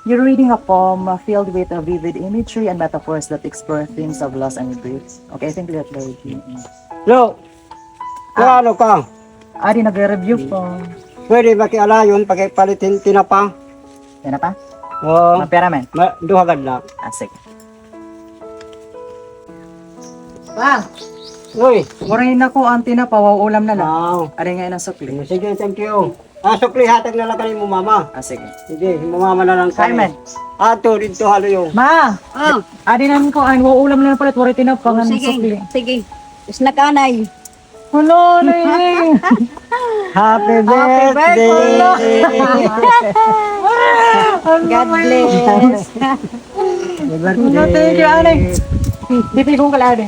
You're reading a poem filled with a vivid imagery and metaphors that explore themes of loss and grief. Okay, I think that's very cute. Lo, ano ka? Ari, nag-review po. Pwede makialayon, pagpalitin tinapa. Yan na pa? Oo, Mapera man. duhagad lang. Sige. Pa, Uy, murahin na ko ang tinapa, ulam na lang. wow. Ari nga ng sukli. Sige, thank you. Sukli, hatag na lang kanin mo, mama. Sige. Sige, mama na lang Simon. Ato, dito halo yung. Ma! Oh, Ari namin ko, ulam na lang palit, murahin tinapa nga ng sukli. sige, sige. Is nakanay. Hello, Nay! Happy birthday. God bless. Hello, thank you, Anay. Pipi kong kalari.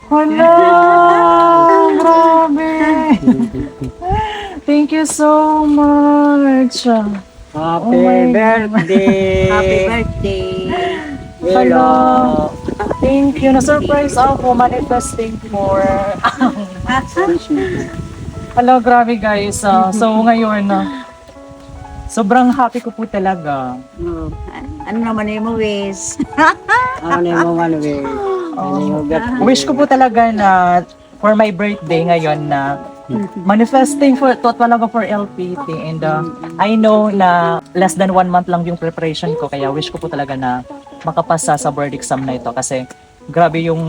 Hello! Grabe! Thank you so much. Happy my birthday. Happy birthday. Hello! Thank you. Na-surprise ako manifesting for... Hello, grabe guys. So ngayon, sobrang happy ko po talaga. Oh, ano naman yung mo, Wiz? Ano mo man, we? Wish ko po talaga na for my birthday ngayon na manifesting for talaga for LPT, and I know na less than 1 month lang yung preparation ko, kaya wish ko po talaga na makapasa sa board exam na ito kasi grabe yung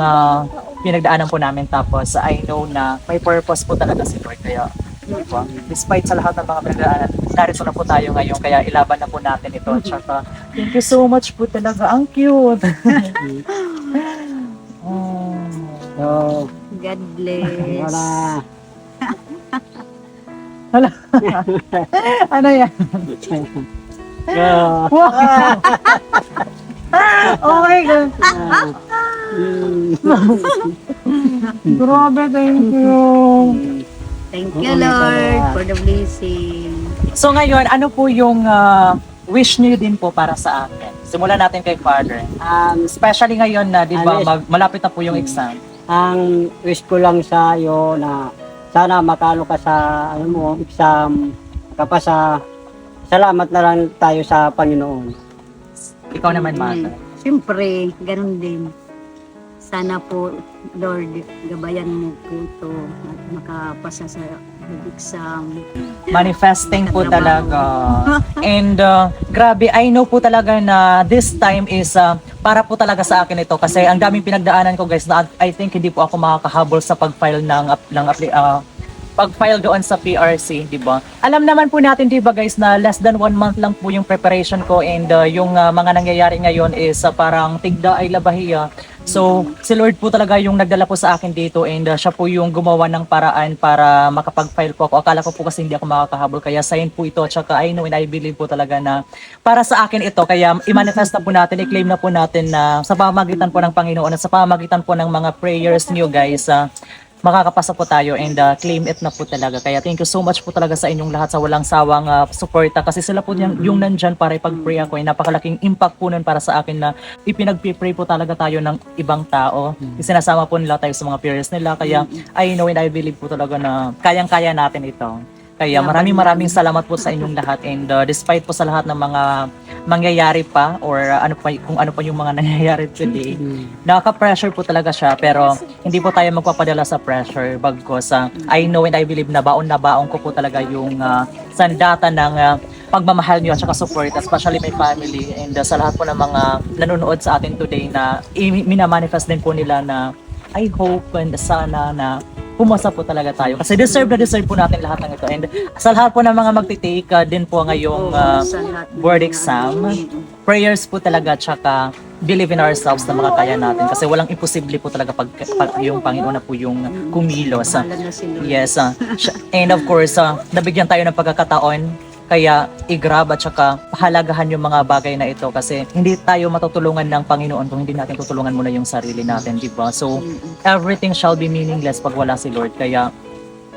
pinagdaanan po namin, tapos I know na may purpose po talaga si Lord, kaya diba? Despite sa lahat ng mga pinagdaanan, narito na po tayo ngayon, kaya ilaban na po natin ito. Tsaka thank you so much po talaga, ang cute. So, God bless. wala. Hala. Ano yan? So, Wow. Oh my God. Grabe, thank you. Thank you, Lord, for the blessing. So ngayon, ano po yung wish niyo din po para sa akin? Simulan natin kay Father. Especially ngayon na, di ba, malapit na po yung exam. ang wish ko lang sa iyo na sana makalo ka sa ano mo, exam, kapasa. Salamat na lang tayo sa Panginoon. Ikaw naman, Mother. Siyempre, ganun din. Sana po, Lord, gabayan mo po ito at makapasa sa exam. Manifesting po talaga. And grabe, I know po talaga na this time is para po talaga sa akin ito kasi ang daming pinagdaanan ko, guys, na I think hindi po ako makakahabol sa pag-file pag-file doon sa PRC, di ba? Alam naman po natin, di ba guys, na less than 1 month lang po yung preparation ko, and yung mga nangyayari ngayon is parang tigda ay labahiya. So, si Lord po talaga yung nagdala po sa akin dito, and siya po yung gumawa ng paraan para makapag-file po ako. Akala ko po kasi hindi ako makakahabol, kaya sign po ito. Tsaka I know and I believe po talaga na para sa akin ito. Kaya i-manifest na po natin, i-claim na po natin na sa pamamagitan po ng Panginoon at sa pamamagitan po ng mga prayers niyo, guys, makakapasa po tayo, and claim it na po talaga. Kaya thank you so much po talaga sa inyong lahat sa walang sawang suporta, kasi sila po yung nandyan para ipag-pray ako. Napakalaking impact po nun para sa akin na ipinag-pray po talaga tayo ng ibang tao. Sinasama po nila tayo sa mga prayers nila. Kaya I know and I believe po talaga na kayang-kaya natin ito. Kaya maraming salamat po sa inyong lahat, and despite po sa lahat ng mga mangyayari pa or kung ano pa yung mga nangyayari today, nakaka-pressure po talaga siya, pero hindi po tayo magpapadala sa pressure, bagkos I know and I believe na baon ko po talaga yung sandata ng pagmamahal niyo at saka support, especially my family, and sa lahat po ng mga nanonood sa atin today na minamanifest din po nila na I hope and sana na pumasa po talaga tayo. Kasi deserve po natin lahat ng ito. And sa lahat po ng mga magtitake din po ngayong board exam, prayers po talaga, tsaka believe in ourselves na makakaya natin. Kasi walang imposible po talaga pag yung Panginoon na po yung kumilos. Yes. And of course, nabigyan tayo ng pagkakataon, kaya i-grab at saka pahalagahan yung mga bagay na ito, kasi hindi tayo matutulungan ng Panginoon kung hindi natin tutulungan muna yung sarili natin, di ba? So, everything shall be meaningless pag wala si Lord. Kaya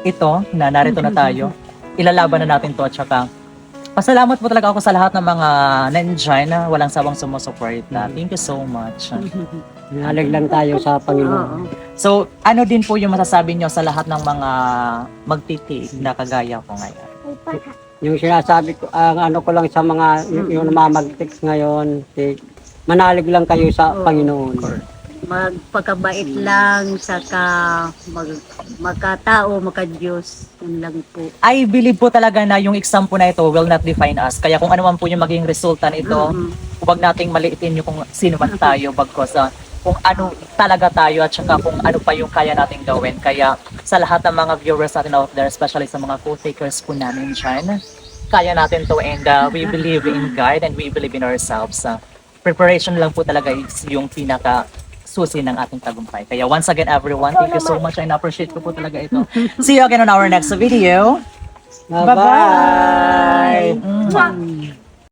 ito, na narito na tayo, ilalaban na natin to, at saka pasalamat po talaga ako sa lahat ng mga nandyan na walang sawang sumusupport na. Thank you so much. Nalig lang tayo sa Panginoon. So, ano din po yung masasabi nyo sa lahat ng mga magtitake na kagaya ko ngayon? Yung sinasabi ko, ang ano ko lang sa mga, yung namamagtiks ngayon, manalig lang kayo sa Panginoon. Magpakabait lang, saka magkatao, magka-Diyos. Yun lang po. I believe po talaga na yung exam po na ito will not define us. Kaya kung ano man po yung maging resulta nito, huwag nating maliitin yung kung sino man tayo bagkos kung ano talaga tayo at saka kung ano pa yung kaya nating gawin. Kaya sa lahat ng mga viewers natin out there, especially sa mga co-takers po namin dyan, kaya natin to and we believe in God and we believe in ourselves. Preparation lang po talaga is yung pinaka susi ng ating tagumpay. Kaya once again everyone, thank you so much and appreciate ko po talaga ito. See you again on our next video. Bye-bye! Bye-bye!